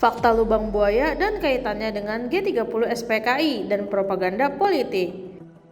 fakta lubang buaya dan kaitannya dengan G30 SPKI dan propaganda politik.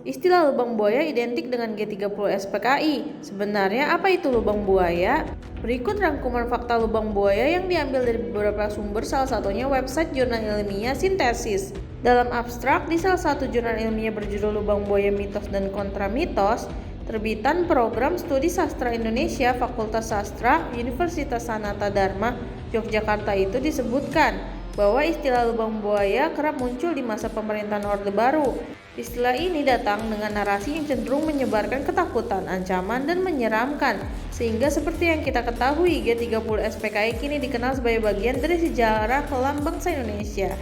Istilah lubang buaya identik dengan G30 SPKI. Sebenarnya apa itu lubang buaya? Berikut rangkuman fakta lubang buaya yang diambil dari beberapa sumber, salah satunya website jurnal ilmiah Sintesis. Dalam abstrak di salah satu jurnal ilmiah berjudul Lubang Buaya Mitos dan Kontra Mitos, terbitan Program Studi Sastra Indonesia Fakultas Sastra Universitas Sanata Dharma Yogyakarta itu disebutkan bahwa istilah lubang buaya kerap muncul di masa pemerintahan Orde Baru. Istilah ini datang dengan narasi yang cenderung menyebarkan ketakutan, ancaman, dan menyeramkan, sehingga seperti yang kita ketahui, G30 SPKI kini dikenal sebagai bagian dari sejarah kelam bangsa Indonesia.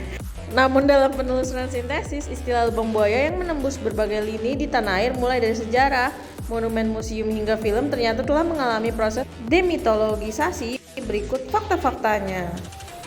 Namun dalam penelusuran Sintesis, istilah lubang buaya yang menembus berbagai lini di tanah air mulai dari sejarah, monumen, museum, hingga film ternyata telah mengalami proses demitologisasi. Berikut fakta-faktanya.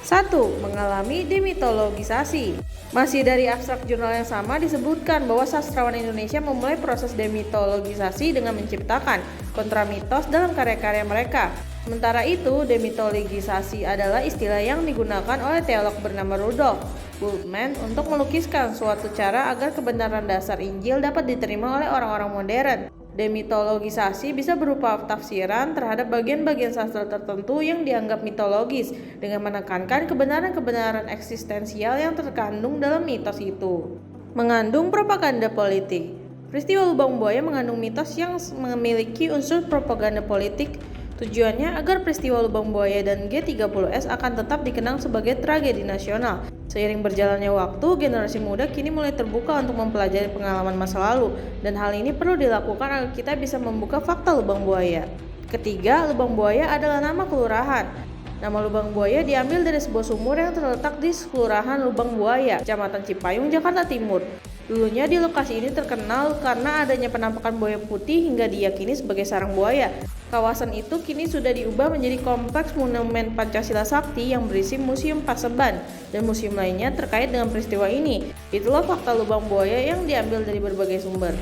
1. Mengalami demitologisasi. Masih dari abstrak jurnal yang sama disebutkan bahwa sastrawan Indonesia memulai proses demitologisasi dengan menciptakan kontramitos dalam karya-karya mereka. Sementara itu, demitologisasi adalah istilah yang digunakan oleh teolog bernama Rudolf Bultmann untuk melukiskan suatu cara agar kebenaran dasar Injil dapat diterima oleh orang-orang modern. Demitologisasi bisa berupa tafsiran terhadap bagian-bagian sastra tertentu yang dianggap mitologis dengan menekankan kebenaran-kebenaran eksistensial yang terkandung dalam mitos itu. Mengandung propaganda politik. Peristiwa lubang buaya mengandung mitos yang memiliki unsur propaganda politik. Tujuannya agar peristiwa lubang buaya dan G30S akan tetap dikenang sebagai tragedi nasional. Seiring berjalannya waktu, generasi muda kini mulai terbuka untuk mempelajari pengalaman masa lalu, dan hal ini perlu dilakukan agar kita bisa membuka fakta lubang buaya. Ketiga, lubang buaya adalah nama kelurahan. Nama lubang buaya diambil dari sebuah sumur yang terletak di Kelurahan Lubang Buaya, Kecamatan Cipayung, Jakarta Timur. Dulunya di lokasi ini terkenal karena adanya penampakan buaya putih hingga diyakini sebagai sarang buaya. Kawasan itu kini sudah diubah menjadi kompleks monumen Pancasila Sakti yang berisi Museum Paseban dan museum lainnya terkait dengan peristiwa ini. Itulah fakta lubang buaya yang diambil dari berbagai sumber.